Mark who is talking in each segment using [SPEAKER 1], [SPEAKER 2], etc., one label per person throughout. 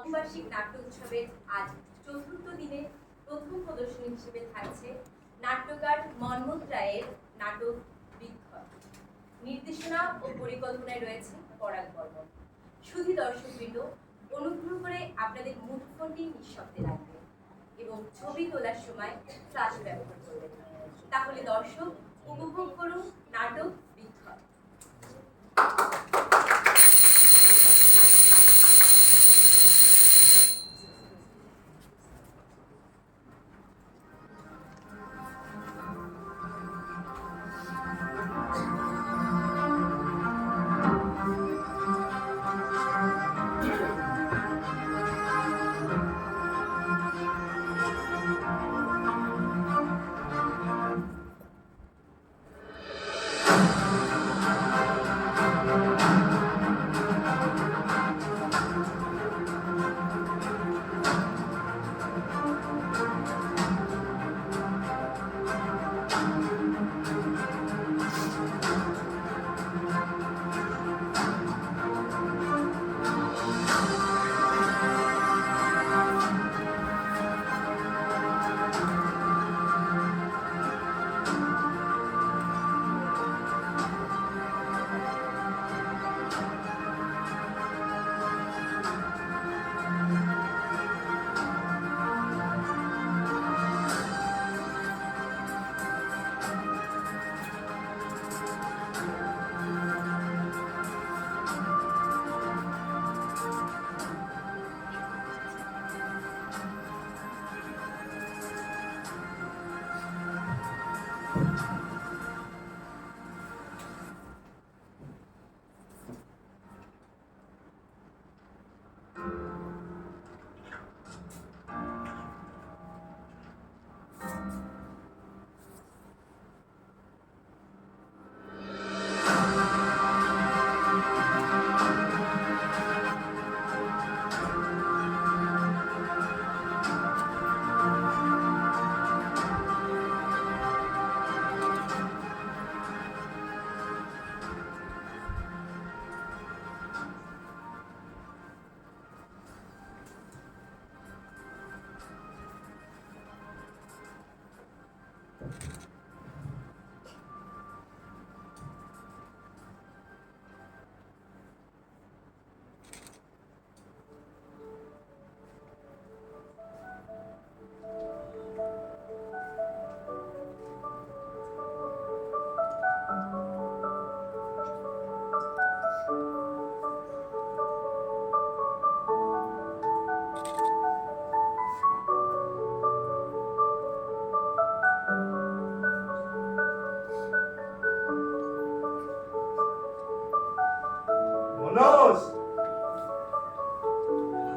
[SPEAKER 1] বহুবার্ষিক নাট্য উৎসবের আজ চতুর্থ দিনে প্রথম প্রদর্শনী হিসেবে থাকছে নাট্যকার মন্মথ রায়ের নাটক বৃক্ষণ। নির্দেশনা ও পরিকল্পনায় রয়েছে পরাগ বর্মন। শুধু দর্শকবৃন্দ, অনুগ্রহ করে আপনাদের মুঠোফোনটি নিঃশব্দে রাখবেন এবং ছবি তোলার সময় ফ্ল্যাশ ব্যবহার করবেন। তাহলে দর্শক উপভোগ করুন নাটক বৃক্ষণ।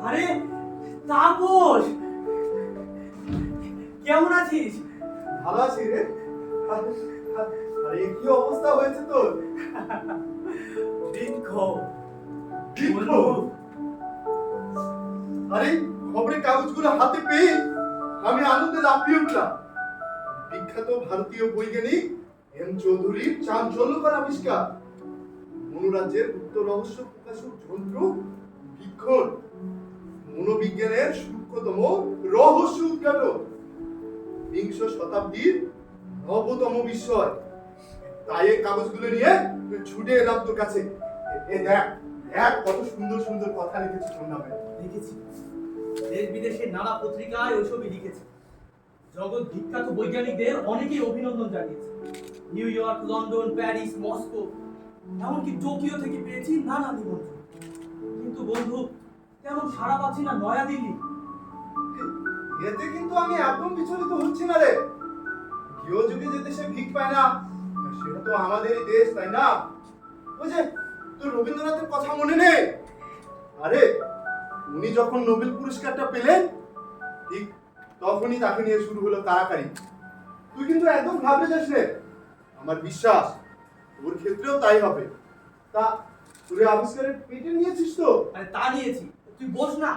[SPEAKER 2] আরে তাপস, কেমন আছিস?
[SPEAKER 3] ভালো আছি রে। আরে কি অবস্থা হয়েছে তোর?
[SPEAKER 2] বৃক্ষ।
[SPEAKER 3] আরে খবরের কাগজগুলো হাতে পেয়ে আমি আনন্দে লাফিয়ে উঠলাম। বিখ্যাত ভারতীয় বৈজ্ঞানিক এম চৌধুরীর চাঞ্চল্যকর আবিষ্কার, মনোরাজ্যের গুপ্ত রহস্য প্রকাশক যন্ত্র বৃক্ষণ, মনোবিজ্ঞানের সূক্ষ্মতম রহস্য উদ্ঘাটন, বিংশ শতাব্দীর নবতম বিস্ময়। তাই এই কাগজগুলো নিয়ে ছুটে এলাম তোর কাছে। এ দেখ দেখ কত সুন্দর সুন্দর কথা লিখেছে তোর নামে।
[SPEAKER 2] লিখেছি, দেশ বিদেশের নানা পত্রিকায় ওইসবই লিখেছে। জগৎ বিখ্যাত বৈজ্ঞানিকদের অনেকেই অভিনন্দন জানিয়েছে। New York, London, Paris, Moscow, এমনকি টোকিও থেকে পেয়েছি নানা নিমন্ত্রণ। কিন্তু বন্ধু, তেমন সাড়া পাচ্ছি না নয়াদিল্লি।
[SPEAKER 3] এতে কিন্তু আমি একদম বিচলিত হচ্ছি না রে। গৃহযুগে যে দেশে ভিক পায় না সেটা তো আমাদেরই দেশ, তাই না? ওই যে তোর রবীন্দ্রনাথের কথা মনে নেই? আরে উনি যখন নোবেল পুরস্কারটা পেলেন ঠিক তখনই তাকে নিয়ে শুরু হলো কারাকারি। তুই কিন্তু একদম ঘাবড়ে যাস রে, আমার বিশ্বাস তোর ক্ষেত্রেও তাই হবে। তা তুই আবিষ্কারের পেটেন্ট নিয়েছিস তো?
[SPEAKER 2] আরে তা নিয়েছি, তুই বস না।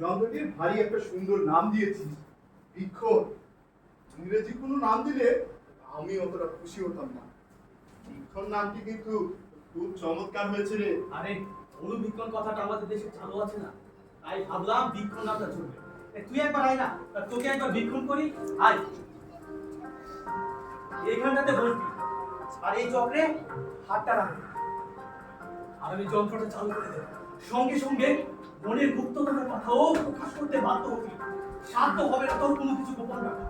[SPEAKER 3] যন্ত্রটির ভারী একটা সুন্দর নাম দিয়েছিস, বৃক্ষণ। ইংরেজি কোনো নাম দিলে আমি অতটা খুশি হতাম না। বৃক্ষণ নামটি কিন্তু খুব চমৎকার হয়েছে রে।
[SPEAKER 2] আরে অনুবীক্ষণ কথাটা আমাদের দেশে চালু আছে না, তাই ভাবলাম বীক্ষণ নামটা চলবে। তুই একবার আয় না, তোকে একবার বীক্ষণ করি। আয়, এইখানটাতে বসবি আর এই চক্রে হাতটা রাখবি আর আমি যন্ত্রটা চালু করে দেবো। সঙ্গে সঙ্গে মনের গুপ্ততমের কথাও প্রকাশ করতে বাধ্য হবি। সাধ্য হবে না তোর কোনো কিছু গোপন রাখা।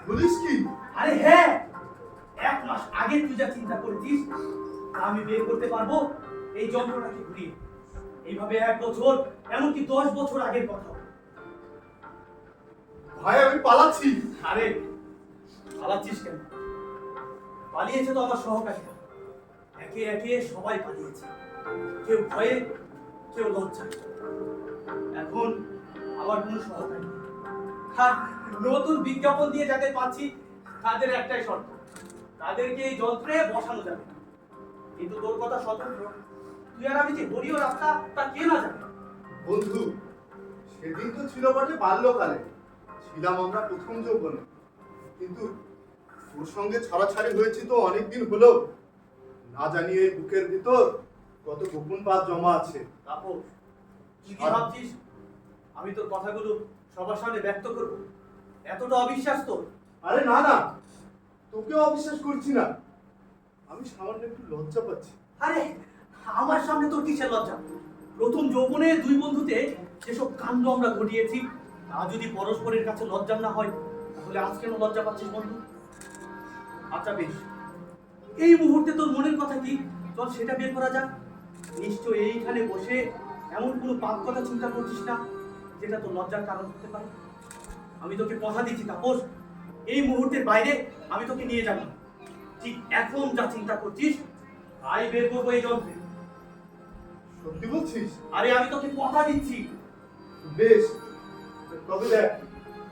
[SPEAKER 3] বলিস কি?
[SPEAKER 2] আরে হ্যাঁ, 1 মাস আগে তুই যা চিন্তা করেছিস তা আমি বের করতে পারবো এই যন্ত্রটাকে ঘুরিয়ে। এইভাবে 1 বছর, এমনকি 10 বছর আগের কথা।
[SPEAKER 3] ভাই আমি পালাচ্ছি।
[SPEAKER 2] আরে পালাচ্ছিস কেন? পালিয়েছে তো আমার সহকারীরা। একে একে সবাই পালিয়েছে, কেউ ভয়ে, কেউ লজ্জায়। এখন আমার কোনো সহকারী নেই। আর নতুন বিজ্ঞাপন দিয়ে যাদের পাচ্ছি তাদের একটাই শর্ত, তাদেরকে এই যন্ত্রে বসানো যাবে না। কিন্তু তোর কথা স্বতন্ত্র, তুই আর আমি যে হরিও রাস্তা তা কে না জানে।
[SPEAKER 3] বন্ধু, সেদিন তো ছিল বটে বাল্যকালে, ছিলাম আমরা প্রথম যৌবনে, কিন্তু ওর সঙ্গে ছাড়াছাড়ি হয়েছি তো অনেকদিন হলো। না জানি এই বুকের ভিতর কত গোপন পাত জমা আছে।
[SPEAKER 2] তাপস, তুই কি ভাবছিস আমি তোর কথাগুলো সবার সামনে ব্যক্ত করব? এতটা অবিশ্বাস তোর?
[SPEAKER 3] আরে না না, তোকেও অবিশ্বাস করছি না, আমি সামান্য একটু লজ্জা পাচ্ছি।
[SPEAKER 2] আরে আমার সামনে তোর কিসের লজ্জা? প্রথম যৌবনে 2 বন্ধুতে যেসব কাণ্ড আমরা ঘটিয়েছি তা যদি পরস্পরের কাছে লজ্জা না হয় তাহলে আজ কেন লজ্জা পাচ্ছিস বন্ধু? আচ্ছা বেশ, এই মুহূর্তে তোর মনের কথা কি, চল সেটা বের করা যাক। নিশ্চয় এইখানে বসে এমন কোনো পাপ কথা চিন্তা করছিস না যেটা তোর লজ্জার কারণ হতে পারে। আমি তোকে কথা দিচ্ছি তাপস, এই মুহূর্তের বাইরে আমি তোকে নিয়ে যাব না। ঠিক এখন যা চিন্তা করছিস তাই বের করবো এই যন্ত্রে।
[SPEAKER 3] সত্যি বলছিস?
[SPEAKER 2] আরে আমি তোকে কথা দিচ্ছি।
[SPEAKER 3] বেশ, তবে দেখ,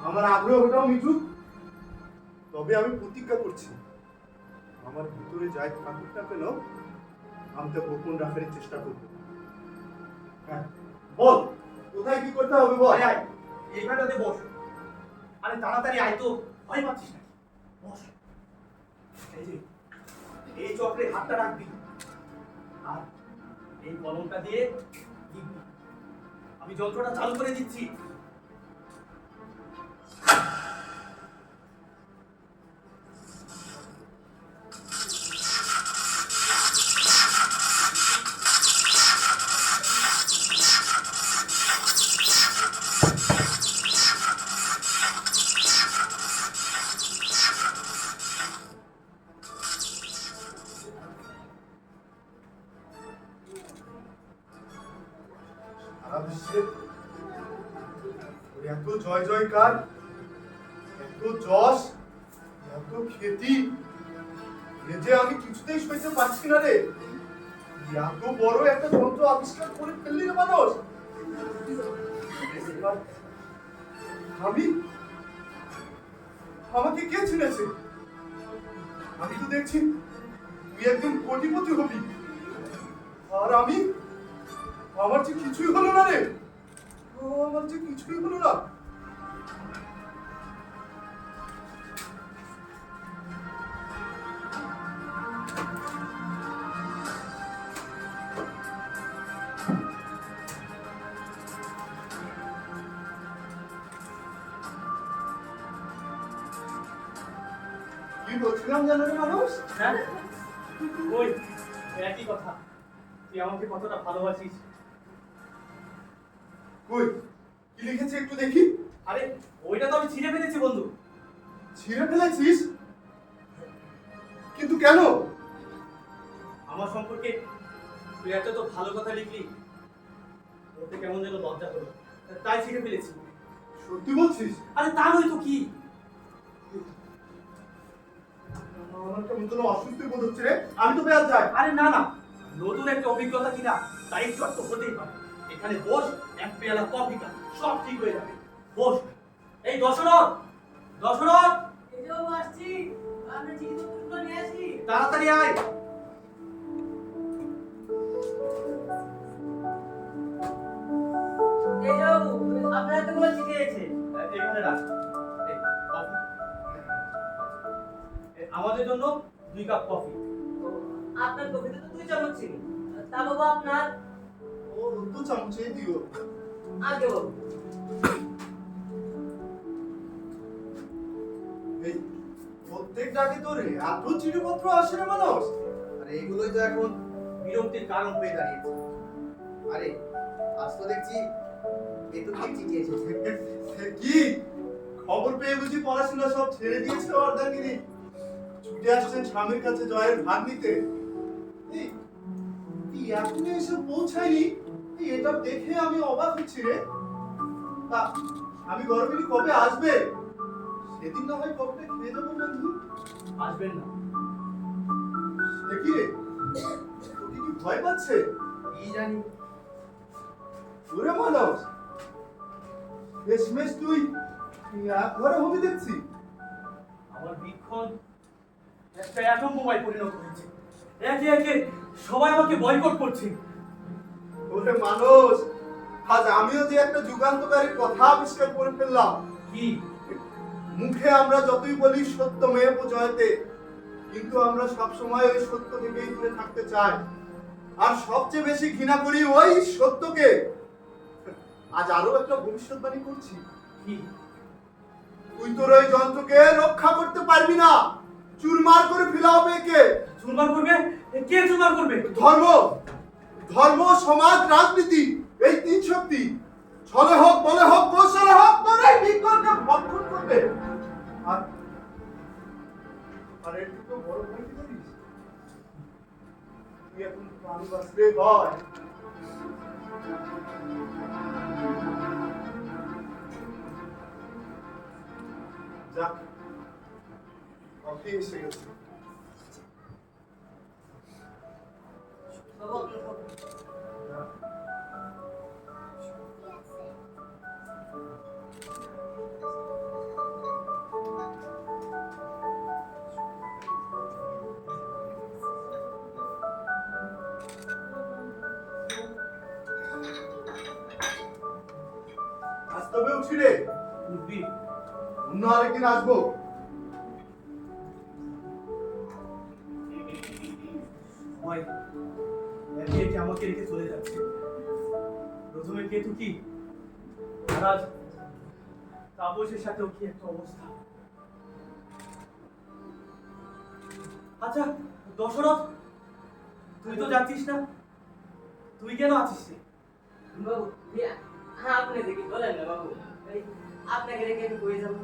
[SPEAKER 3] আমার আগ্রহটাও মিটুক। তবে আমি প্রতিজ্ঞা করছি, আমার ভিতরে যাই থাকুক না কেন আমি তা গোপন রাখার চেষ্টা করব। হ্যাঁ বল, কোথায় কি করতে হবে বল।
[SPEAKER 2] আয় আয়, এইখানটাতে বস। আরে তাড়াতাড়ি আয় তো, ভয় পাচ্ছিস নাকি? বস। এই যে এই চক্রে হাতটা রাখবি আর এই কলমটা দিয়ে লিখবি। আমি যন্ত্রটা চালু করে দিচ্ছি।
[SPEAKER 3] সারা বিশ্বে এত জয় জয়কার, এত যশ, এত খ্যাতি, এ যে আমি কিছুতেই সইতে পারছি না রে। এত বড় একটা যন্ত্র আবিষ্কার করে ফেললি রে মানুষ। এবার আমি, আমাকে কে চিনেছে? আমি তো দেখছি তুই একদম কোটিপতি হবি, আর আমি, আমার যে কিছুই হলো না রে, আমার যে কিছুই হলো না। কি বলছিলাম জানো রে মানুষ?
[SPEAKER 2] হ্যাঁ ওই একই কথা, তুই আমাকে কতটা ভালোবাসিস।
[SPEAKER 3] কই কি লিখেছে একটু দেখি।
[SPEAKER 2] আরে ওইটা তো আমি ছিঁড়ে ফেলেছি বন্ধু।
[SPEAKER 3] ছিঁড়ে ফেলেছিস? কিন্তু কেন?
[SPEAKER 2] আমার সম্পর্কে তুই এত তো ভালো কথা লিখলি, ওতে কেমন যেন লজ্জা হলো, তাই ছিঁড়ে ফেলেছি।
[SPEAKER 3] সত্যি বলছিস?
[SPEAKER 2] আরে তা নয় তো কি।
[SPEAKER 3] আমার কেমন যেন অসুস্থ বোধ হচ্ছে রে, আমি তো বেয়ার যাই।
[SPEAKER 2] আরে না না, নতুন একটা অভিজ্ঞতা কিনা তাই একটু তো হতেই পারে। এখানে বস, 1 পেয়ালা কফি খা, সব ঠিক হয়ে যাবে। বস। এই দশরথ, দশরথ,
[SPEAKER 4] এটাও আসছি, আমরা জিনিসপত্রগুলো নিয়ে আসি।
[SPEAKER 2] তাড়াতাড়ি আয়।
[SPEAKER 4] এই যাও, আপনারা এতগুলো চিঠি এসেছে।
[SPEAKER 2] এখানে রাখ। এই, কফি। আমাদের জন্য 2 কাপ কফি।
[SPEAKER 4] আপনার কবিতা তো 2 চামচ ছিল, তা বাবা আপনার?
[SPEAKER 3] ও 2 চামচে দিও।
[SPEAKER 4] আগে বাবু
[SPEAKER 3] এই প্রত্যেকটাকে তোর এত চিঠিপত্র আসে রে মানুষ।
[SPEAKER 2] আরে এগুলোই তো এখন বিরক্তির কারণ হয়ে দাঁড়িয়েছে। আরে আজ তো দেখছি বেতনের চিঠি এসেছে।
[SPEAKER 3] কি খবর পেয়ে বুঝি পড়াশোনা সব ছেড়ে দিয়েছে অর্ধাঙ্গিনী, ছুটে আসছেন স্বামীর কাছে জয়ের ভাগ নিতে। এই এই এখনো এসে পৌঁছায়নি, এই এটা দেখে আমি অবাক হচ্ছি রে। তা আমি গর্বিনী কবে আসবে? সেদিন না হয় কবে খেয়ে যাবো বন্ধু।
[SPEAKER 2] আসবেন না।
[SPEAKER 3] সে কি রে, তোকে কি ভয় পাচ্ছে?
[SPEAKER 2] কি জানি।
[SPEAKER 3] ওরে মানস, শেষমেশ তুই এক ঘরে হবি দেখছি।
[SPEAKER 2] আমার বীক্ষণ একটা অ্যাটম মোবাইল পরিণত হয়েছে। একে একে সবাই আমাকে বয়কট করছে।
[SPEAKER 3] ওরে মানুষ, আজ আমিও যে একটা যুগান্তকারী কথা আবিষ্কার করে ফেললাম।
[SPEAKER 2] কি?
[SPEAKER 3] মুখে আমরা যতই বলি সত্যমেব জয়তে, কিন্তু আমরা সবসময় ওই সত্য থেকেই দূরে থাকতে চাই, আর সবচেয়ে বেশি ঘৃণা করি ওই সত্যকে। আজ আরো একটা ভবিষ্যৎবাণী করছি।
[SPEAKER 2] কি?
[SPEAKER 3] তুই তোর ওই যন্ত্রকে রক্ষা করতে পারবি না, চুরমার করে ফেলা হবে একে।
[SPEAKER 2] চুরমার করবে? কে চুরমার করবে?
[SPEAKER 3] ধর্ম, ধর্ম, সমাজ, রাজনীতি, এই তিন শক্তি ছলে হোক বলে হোক কৌশলে হোক তোর এই বিজ্ঞানকে ভক্ষণ করবে। আর আর এর থেকে বড় ভয় কি জানিস? তুই এখন প্রাণ বাঁচলে ভয়। যাক, কফি এসে গেছে।
[SPEAKER 4] বাবু আপনার খবর
[SPEAKER 3] আজ তবে উঠি রে,
[SPEAKER 2] উঠবি?
[SPEAKER 3] অন্য আরেকদিন আসবো।
[SPEAKER 2] হয় একে একে আমাকে রেখে চলে যাচ্ছে। প্রথমে কেতু কি, আর আজ তাপসের সাথেও কি একটা অবস্থা। আচ্ছা দশরথ, তুই তো যাচ্ছিস না, তুই কেন আছিস রে?
[SPEAKER 4] বাবু হ্যাঁ আপনি দেখি বলেন না বাবু, এই আপনাকে রেখে আমি কই যাবো?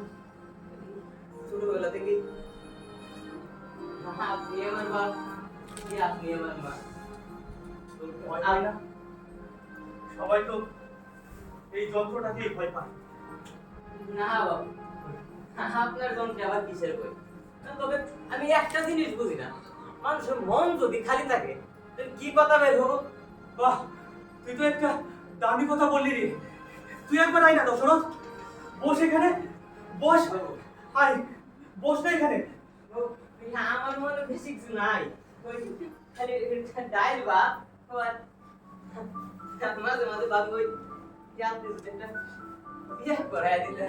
[SPEAKER 4] ছোটবেলা থেকে আপনি আমার বাপ, কি আপনি আমার মা।
[SPEAKER 2] তোর ভয় পায় না? সবাই তো এই যন্ত্রটাকেই ভয় পায়।
[SPEAKER 4] না বাবু, আপনার যন্ত্রে আবার কিসের বই? তবে আমি একটা জিনিস বুঝি না, মানুষের মন যদি খালি থাকে তাহলে কি কথা বের হবো?
[SPEAKER 2] বাহ, তুই তো একটা দামি কথা বললি রে। তুই একবার আয় না দশরথ, বস এখানে, বস। আয়, বস না এখানে।
[SPEAKER 4] বাবু, আমার মনে বেশি কিছু নাই, ওই খালি ডাইল বা আর মাঝে মাঝে বাবু ওই আপনি যদি একটা বিয়ে করাই দিতেন।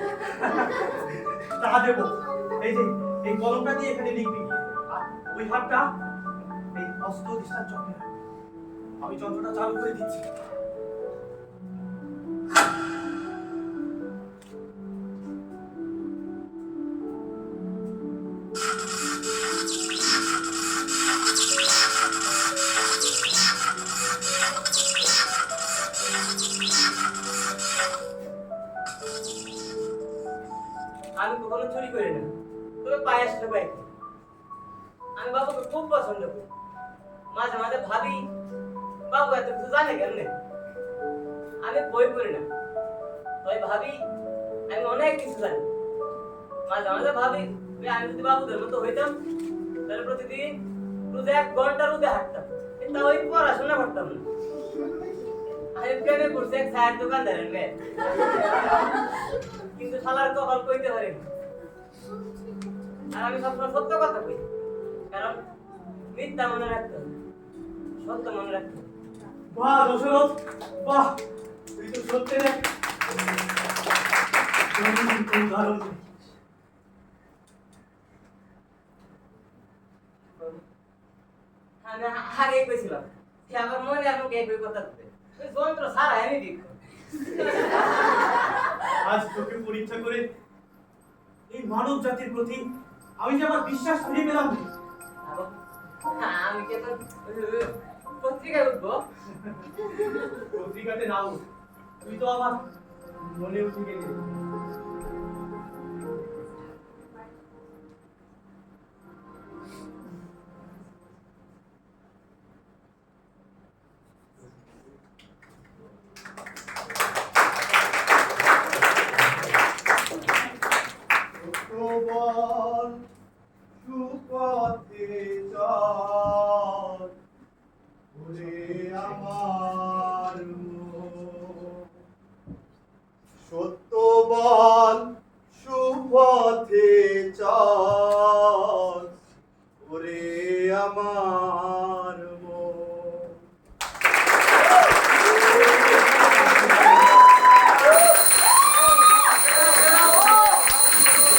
[SPEAKER 2] তা দেবো। এই যে এই কলমটা দিয়ে এখানে লিখবি, আর ওই হাতটা এই অস্ত্র অধিষ্ঠান চক্রে রাখ। আমি যন্ত্রটা চালু করে দিচ্ছি।
[SPEAKER 4] আমি কখনো চুরি করি না, তবে পায়ে আসলে পাই। আমি বাবুকে খুব পছন্দ করি, মাঝে মাঝে ভাবি বাবু এত কিছু জানে কেমনে। আমি বই পড়ি না, তবে ভাবি আমি অনেক কিছু জানি। মাঝে মাঝে ভাবি যে আমি যদি বাবুদের মতো হইতাম তাহলে প্রতিদিন রোদে 1 ঘন্টা রোদে হাঁটতাম, কিন্তু ওই পড়াশোনা করতাম না। আমি প্রেমে পড়ছি এক চায়ের দোকানদারের মেয়ে, কিন্তু শালার কপাল কইতে পারিনি। আর আমি সবসময় সত্য কথা কই, কারণ মিথ্যা মনে রাখতে হবে, সত্য মনে রাখতে হবে।
[SPEAKER 2] বাহ দশরথ, বাহ, তুই তো সত্যের এক উদাহরণ।
[SPEAKER 4] আমি আগেই কইছিলাম যে আমার মনে আমাকে একই কথা দিতে, ওই যন্ত্র ছাড়া আমি বিক্ষ।
[SPEAKER 2] আজ তোকে পরীক্ষা করে এই মানব জাতির প্রতি আমি যে আমার বিশ্বাস ফিরে পেলাম না।
[SPEAKER 4] বাবা, আমি কি এখন পত্রিকায় উঠবো?
[SPEAKER 2] পত্রিকাতে নাও, তুই তো আমার মনে উঠে গেলি।
[SPEAKER 3] প্রবল সুপথে চল ওরে আমার মন। সত্যবান